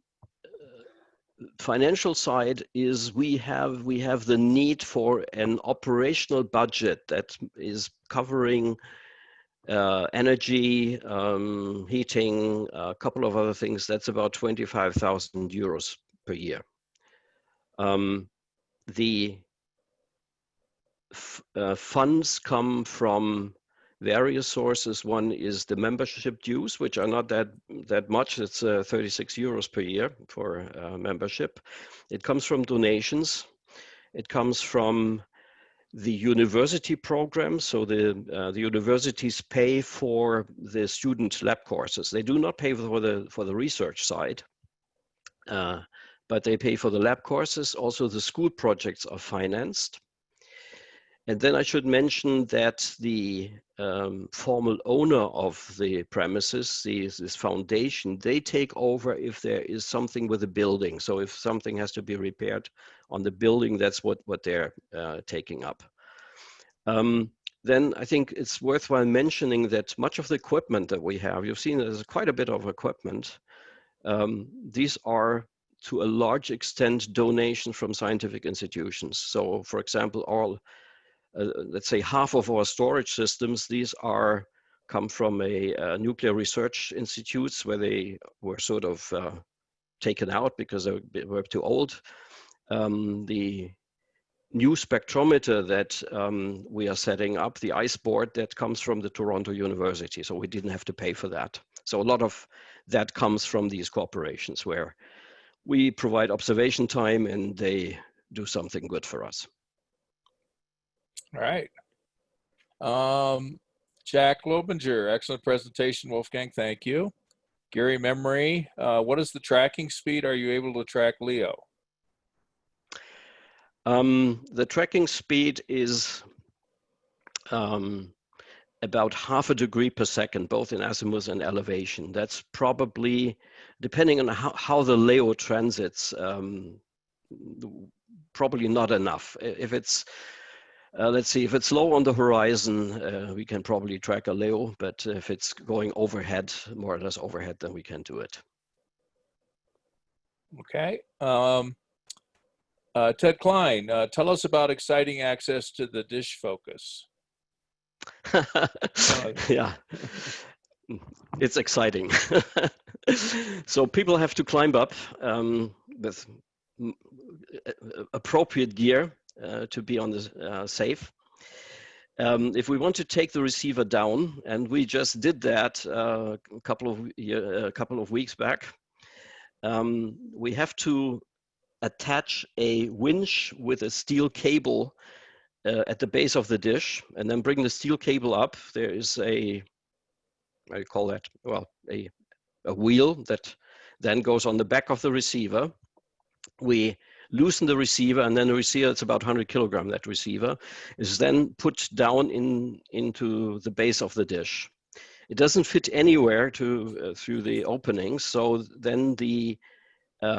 financial side is we have the need for an operational budget that is covering energy, heating, a couple of other things. That's about 25,000 euros per year. The funds come from various sources. One is the membership dues, which are not that much. It's 36 euros per year for membership. It comes from donations. It comes from the university program. So the universities pay for the student lab courses. They do not pay for the research side, but they pay for the lab courses. Also, the school projects are financed. And then I should mention that the formal owner of the premises, this foundation, they take over if there is something with the building. So if something has to be repaired on the building, that's what they're taking up. Then I think it's worthwhile mentioning that much of the equipment that we have, you've seen there's quite a bit of equipment. These are to a large extent donations from scientific institutions. So for example, let's say half of our storage systems, these come from a nuclear research institutes where they were sort of taken out because they were too old. The new spectrometer that we are setting up, the ice board, that comes from the Toronto University. So we didn't have to pay for that. So a lot of that comes from these corporations where we provide observation time and they do something good for us. All right. Jack Lobinger, excellent presentation, Wolfgang. Thank you. Gary Memory, what is the tracking speed? Are you able to track LEO? The tracking speed is about ½ degree per second, both in azimuth and elevation. That's probably, depending on how the LEO transits, probably not enough. If it's let's see, if it's low on the horizon, we can probably track a LEO, but if it's going overhead, more or less overhead, then we can do it. Okay. Ted Klein, tell us about exciting access to the dish focus. Yeah, it's exciting. So people have to climb up with appropriate gear to be on the safe. If we want to take the receiver down, and we just did that a couple of weeks back, we have to attach a winch with a steel cable at the base of the dish, and then bring the steel cable up. There is a I call that, well, a wheel that then goes on the back of the receiver. We loosen the receiver, and then the receiver, it's about 100 kilogram, that receiver, is then put down into the base of the dish. It doesn't fit anywhere through the openings, so then the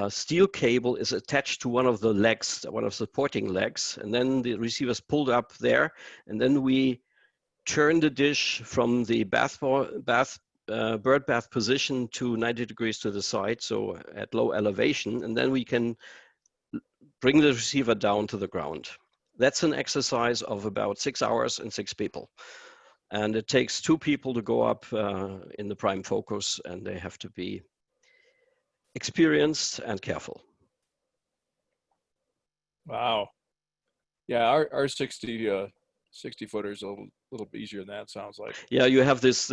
steel cable is attached to one of the legs, one of the supporting legs, and then the receiver is pulled up there, and then we turn the dish from the bird bath position to 90 degrees to the side, so at low elevation, and then we can bring the receiver down to the ground. That's an exercise of about 6 hours and 6 people. And it takes 2 people to go up in the prime focus, and they have to be experienced and careful. Wow. Yeah, our 60 footers a little easier than that, sounds like. Yeah, you have this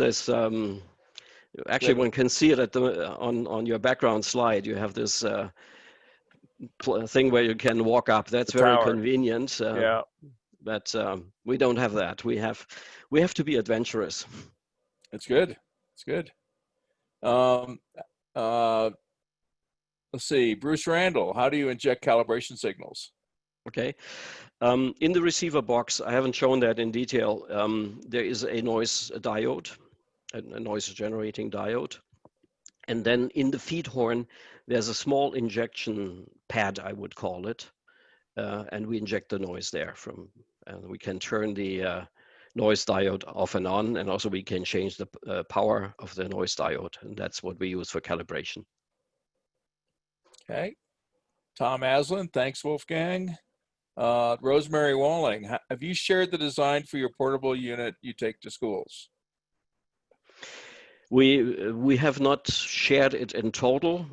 actually one can see it on your background slide. You have this thing where you can walk up. That's very convenient. Yeah. But we don't have that. We have to be adventurous. It's good. It's good. Let's see, Bruce Randall, how do you inject calibration signals? Okay. In the receiver box, I haven't shown that in detail. There is a noise diode, a noise generating diode. And then in the feed horn, there's a small injection pad, I would call it. And we inject the noise there we can turn the noise diode off and on, and also we can change the power of the noise diode, and that's what we use for calibration. Okay. Tom Aslin, thanks, Wolfgang. Rosemary Walling, have you shared the design for your portable unit you take to schools? We have not shared it in total,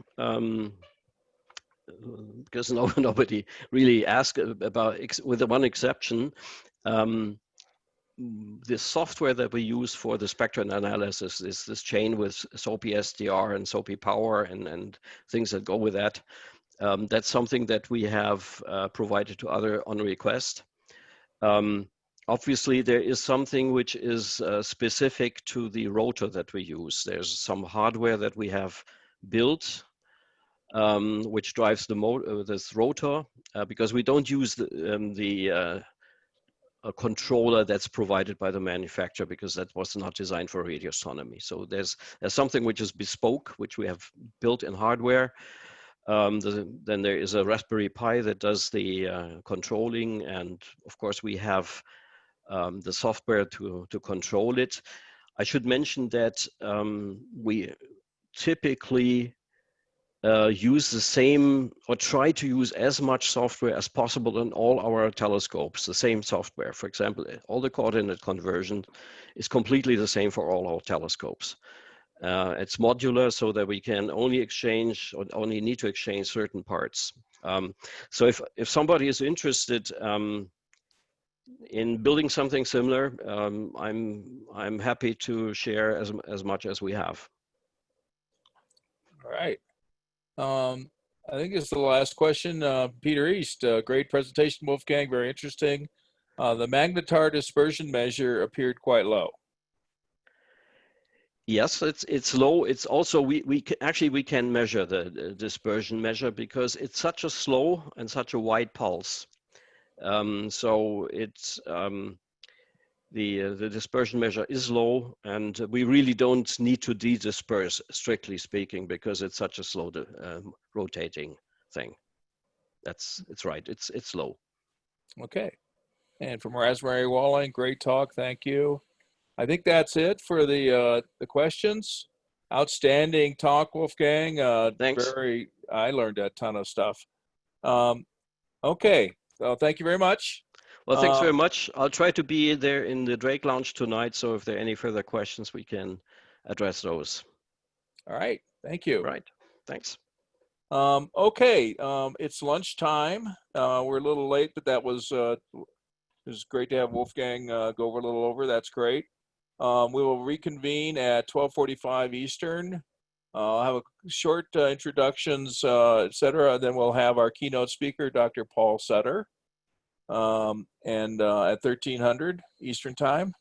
because nobody really asked about, with the one exception. The software that we use for the spectrum analysis is this chain with SOPI SDR and SOPI power and things that go with that. That's something that we have provided to other on request. Obviously, there is something which is specific to the rotor that we use. There's some hardware that we have built which drives this rotor, because we don't use a controller that's provided by the manufacturer, because that was not designed for radio astronomy. So there's something which is bespoke, which we have built in hardware. Then there is a Raspberry Pi that does the controlling, and of course we have the software to control it. I should mention that we typically use the same, or try to use as much software as possible in all our telescopes, the same software. For example, all the coordinate conversion is completely the same for all our telescopes. It's modular, so that we can only exchange, or only need to exchange certain parts. So if somebody is interested in building something similar, I'm happy to share as much as we have. All right. I think it's the last question. Peter East, great presentation, Wolfgang, very interesting. The magnetar dispersion measure appeared quite low. Yes, it's low. It's also, we can measure the dispersion measure, because it's such a slow and such a wide pulse. So it's the dispersion measure is low, and we really don't need to de-disperse, strictly speaking, because it's such a slow rotating thing. It's right. It's low. Okay. And from Raspberry Walling, great talk. Thank you. I think that's it for the questions. Outstanding talk, Wolfgang. Thanks. I learned a ton of stuff. Okay. So thank you very much. Well, thanks very much. I'll try to be there in the Drake Lounge tonight, so if there are any further questions, we can address those. All right. Thank you. Right. Thanks. Okay. It's lunchtime. We're a little late, but that was it was great to have Wolfgang go over a little over. That's great. We will reconvene at 12:45 Eastern. I'll have a short introductions, etc. Then we'll have our keynote speaker, Dr. Paul Sutter, and at 1300 Eastern time.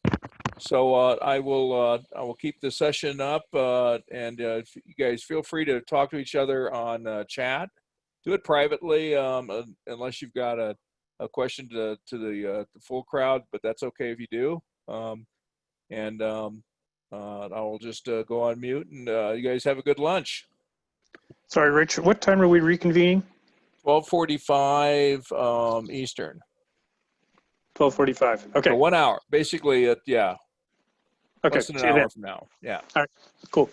So I will keep the session up, and if you guys feel free to talk to each other on chat. Do it privately, unless you've got a question to the full crowd, but that's okay if you do. I'll just go on mute, and you guys have a good lunch. Sorry, Rich, what time are we reconvening? 12:45 Eastern. 12:45. Okay. So 1 hour, basically. Yeah. Okay. Less than an See you hour then. from now. Yeah. All right. Cool.